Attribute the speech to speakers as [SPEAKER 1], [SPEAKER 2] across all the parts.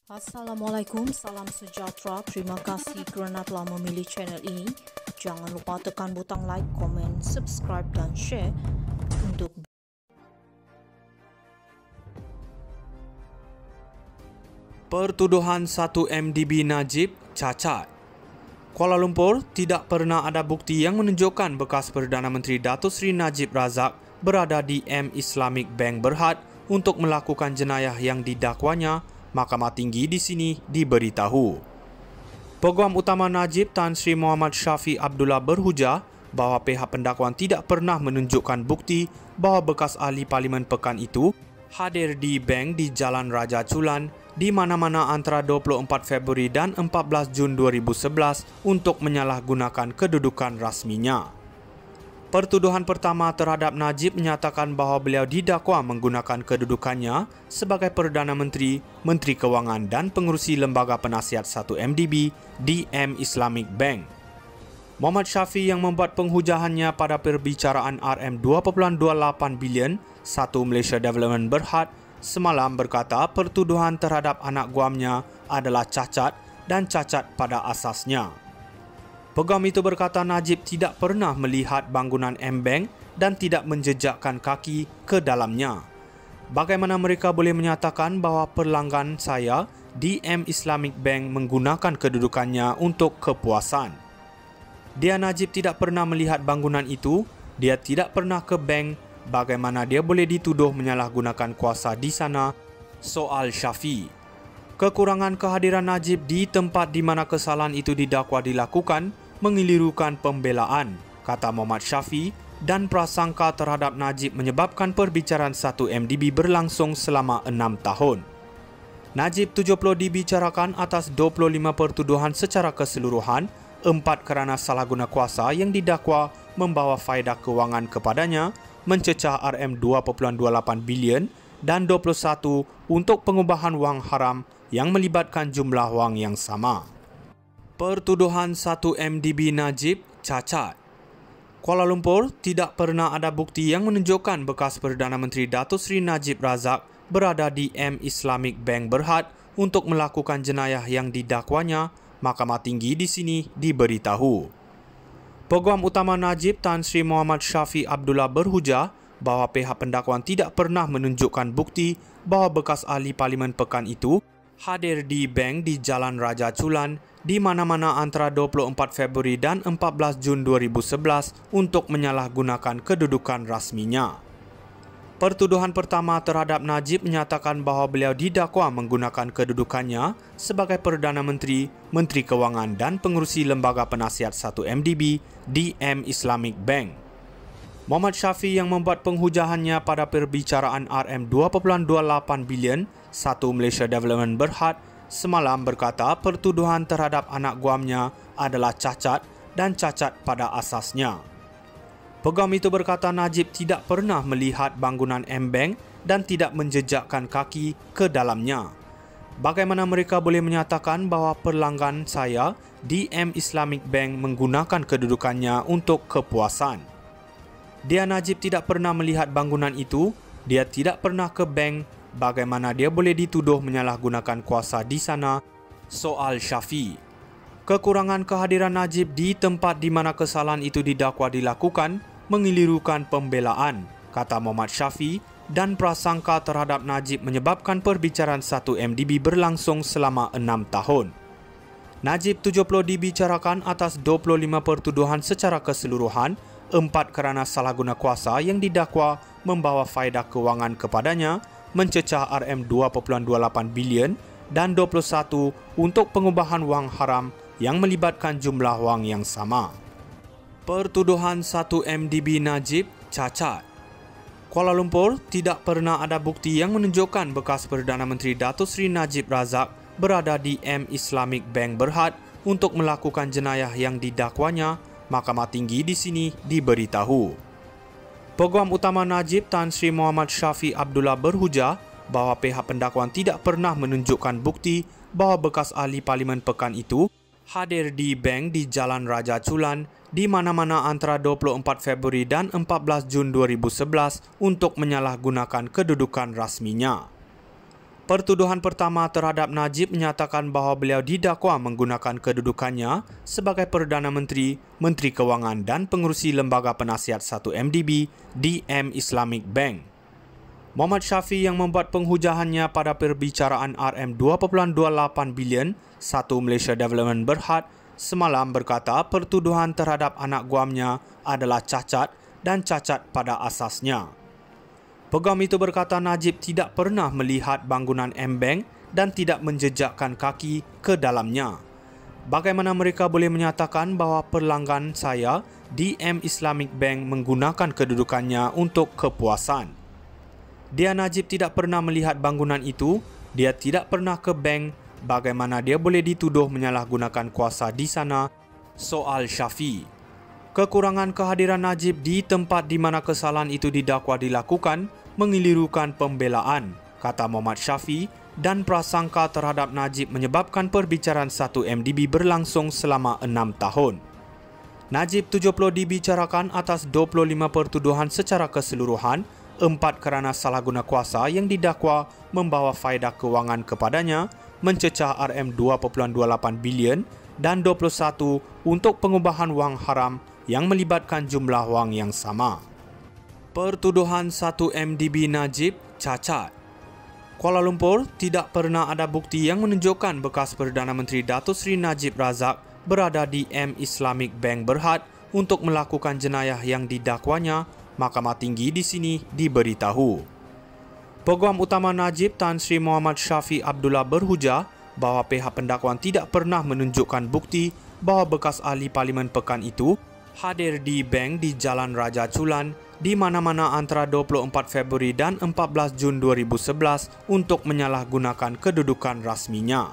[SPEAKER 1] Assalamualaikum, salam sejahtera. Terima kasih kerana telah memilih channel ini. Jangan lupa tekan butang like, komen, subscribe dan share untuk
[SPEAKER 2] Pertuduhan 1 MDB Najib cacat. Kuala Lumpur tidak pernah ada bukti yang menunjukkan bekas Perdana Menteri Datuk Seri Najib Razak berada di M Islamic Bank Berhad untuk melakukan jenayah yang didakwanya. Mahkamah Tinggi di sini diberitahu. Peguam Utama Najib Tan Sri Muhammad Syafiq Abdullah berhujah bahawa pihak pendakwaan tidak pernah menunjukkan bukti bahawa bekas ahli Parlimen Pekan itu hadir di bank di Jalan Raja Chulan di mana-mana antara 24 Februari dan 14 Jun 2011 untuk menyalahgunakan kedudukan rasminya. Pertuduhan pertama terhadap Najib menyatakan bahawa beliau didakwa menggunakan kedudukannya sebagai Perdana Menteri, Menteri Kewangan dan pengerusi Lembaga Penasihat 1 MDB di M Islamic Bank. Muhammad Syafiq yang membuat penghujahannya pada perbicaraan RM2.28 bilion 1 Malaysia Development Berhad semalam berkata pertuduhan terhadap anak guamnya adalah cacat dan cacat pada asasnya. Peguam itu berkata Najib tidak pernah melihat bangunan M-Bank dan tidak menjejakkan kaki ke dalamnya. Bagaimana mereka boleh menyatakan bahawa pelanggan saya di M Islamic Bank menggunakan kedudukannya untuk kepuasan? Dia Najib tidak pernah melihat bangunan itu, dia tidak pernah ke bank, bagaimana dia boleh dituduh menyalahgunakan kuasa di sana? Soal Syafiq. Kekurangan kehadiran Najib di tempat di mana kesalahan itu didakwa dilakukan mengelirukan pembelaan, kata Muhammad Syafiq, dan prasangka terhadap Najib menyebabkan perbicaraan 1 MDB berlangsung selama 6 tahun. Najib 70 dibicarakan atas 25 pertuduhan secara keseluruhan, 4 kerana salah guna kuasa yang didakwa membawa faedah kewangan kepadanya, mencecah RM2.28 bilion dan 21 untuk pengubahan wang haram yang melibatkan jumlah wang yang sama. Pertuduhan 1 MDB Najib cacat. Kuala Lumpur tidak pernah ada bukti yang menunjukkan bekas Perdana Menteri Datuk Seri Najib Razak berada di M Islamic Bank Berhad untuk melakukan jenayah yang didakwanya. Mahkamah Tinggi di sini diberitahu. Peguam Utama Najib Tan Sri Muhammad Syafiq Abdullah berhujah bahawa pihak pendakwaan tidak pernah menunjukkan bukti bahawa bekas ahli Parlimen Pekan itu hadir di bank di Jalan Raja Chulan di mana-mana antara 24 Februari dan 14 Jun 2011 untuk menyalahgunakan kedudukan rasminya. Pertuduhan pertama terhadap Najib menyatakan bahawa beliau didakwa menggunakan kedudukannya sebagai Perdana Menteri, Menteri Kewangan dan pengerusi Lembaga Penasihat 1 MDB di M Islamic Bank. Muhammad Syafiq yang membuat penghujahannya pada perbicaraan RM2.28 bilion 1 Malaysia Development Berhad semalam berkata pertuduhan terhadap anak guamnya adalah cacat dan cacat pada asasnya. Peguam itu berkata Najib tidak pernah melihat bangunan M-Bank dan tidak menjejakkan kaki ke dalamnya. Bagaimana mereka boleh menyatakan bahawa pelanggan saya di M Islamic Bank menggunakan kedudukannya untuk kepuasan? Dia Najib tidak pernah melihat bangunan itu, dia tidak pernah ke bank, bagaimana dia boleh dituduh menyalahgunakan kuasa di sana? Soal Syafiq. Kekurangan kehadiran Najib di tempat di mana kesalahan itu didakwa dilakukan mengelirukan pembelaan, kata Muhammad Syafiq, dan prasangka terhadap Najib menyebabkan perbicaraan 1 MDB berlangsung selama 6 tahun. Najib 70 dibicarakan atas 25 pertuduhan secara keseluruhan, 4 kerana salah guna kuasa yang didakwa membawa faedah kewangan kepadanya, mencecah RM2.28 bilion dan 21 untuk pengubahan wang haram yang melibatkan jumlah wang yang sama. Pertuduhan 1 MDB Najib cacat. Kuala Lumpur tidak pernah ada bukti yang menunjukkan bekas Perdana Menteri Datuk Seri Najib Razak berada di M Islamic Bank Berhad untuk melakukan jenayah yang didakwanya. Mahkamah Tinggi di sini diberitahu. Peguam Utama Najib Tan Sri Muhammad Syafiq Abdullah berhujah bahawa pihak pendakwaan tidak pernah menunjukkan bukti bahawa bekas ahli Parlimen Pekan itu hadir di bank di Jalan Raja Chulan di mana-mana antara 24 Februari dan 14 Jun 2011 untuk menyalahgunakan kedudukan rasminya. Pertuduhan pertama terhadap Najib menyatakan bahawa beliau didakwa menggunakan kedudukannya sebagai Perdana Menteri, Menteri Kewangan dan Pengerusi Lembaga Penasihat 1 MDB di M Islamic Bank. Muhammad Syafi yang membuat penghujahannya pada perbicaraan RM2.28 bilion 1 Malaysia Development Berhad semalam berkata pertuduhan terhadap anak guamnya adalah cacat dan cacat pada asasnya. Peguam itu berkata Najib tidak pernah melihat bangunan M-Bank dan tidak menjejakkan kaki ke dalamnya. Bagaimana mereka boleh menyatakan bahawa pelanggan saya di M Islamic Bank menggunakan kedudukannya untuk kepuasan? Dia Najib tidak pernah melihat bangunan itu, dia tidak pernah ke bank, bagaimana dia boleh dituduh menyalahgunakan kuasa di sana? Soal Syafi. Kekurangan kehadiran Najib di tempat di mana kesalahan itu didakwa dilakukan mengelirukan pembelaan, kata Muhammad Syafi, dan prasangka terhadap Najib menyebabkan perbicaraan 1 MDB berlangsung selama 6 tahun. Najib 70 dibicarakan atas 25 pertuduhan secara keseluruhan, 4 kerana salah guna kuasa yang didakwa membawa faedah kewangan kepadanya, mencecah RM2.28 bilion dan 21 untuk pengubahan wang haram yang melibatkan jumlah wang yang sama. Pertuduhan 1 MDB Najib cacat. Kuala Lumpur tidak pernah ada bukti yang menunjukkan bekas Perdana Menteri Datuk Seri Najib Razak berada di M Islamic Bank Berhad untuk melakukan jenayah yang didakwanya. Mahkamah Tinggi di sini diberitahu. Peguam utama Najib Tan Sri Muhammad Syafi Abdullah berhujah bahawa pihak pendakwaan tidak pernah menunjukkan bukti bahawa bekas ahli Parlimen Pekan itu hadir di bank di Jalan Raja Chulan di mana-mana antara 24 Februari dan 14 Jun 2011 untuk menyalahgunakan kedudukan rasminya.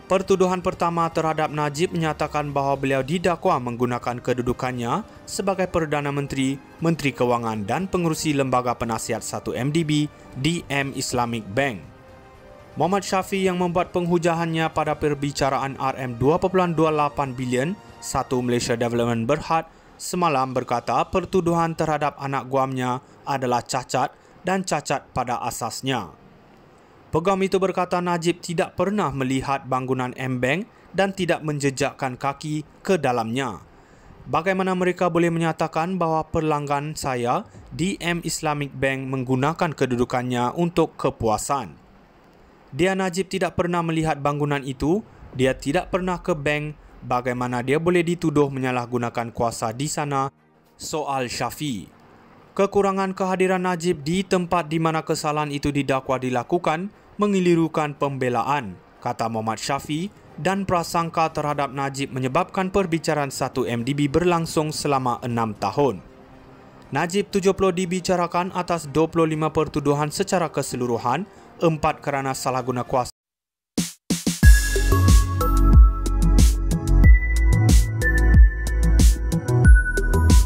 [SPEAKER 2] Pertuduhan pertama terhadap Najib menyatakan bahawa beliau didakwa menggunakan kedudukannya sebagai Perdana Menteri, Menteri Kewangan dan Pengerusi Lembaga Penasihat 1 MDB di M Islamic Bank. Muhammad Syafi yang membuat penghujahannya pada perbicaraan RM2.28 bilion 1 Malaysia Development Berhad semalam berkata pertuduhan terhadap anak guamnya adalah cacat dan cacat pada asasnya. Peguam itu berkata Najib tidak pernah melihat bangunan M-Bank dan tidak menjejakkan kaki ke dalamnya. Bagaimana mereka boleh menyatakan bahawa pelanggan saya di M Islamic Bank menggunakan kedudukannya untuk kepuasan? Dia Najib tidak pernah melihat bangunan itu, dia tidak pernah ke bank, bagaimana dia boleh dituduh menyalahgunakan kuasa di sana? Soal Syafi. Kekurangan kehadiran Najib di tempat di mana kesalahan itu didakwa dilakukan mengelirukan pembelaan, kata Muhammad Syafi, dan prasangka terhadap Najib menyebabkan perbicaraan 1 MDB berlangsung selama 6 tahun. Najib 70 dibicarakan atas 25 pertuduhan secara keseluruhan, 4 kerana salah guna kuasa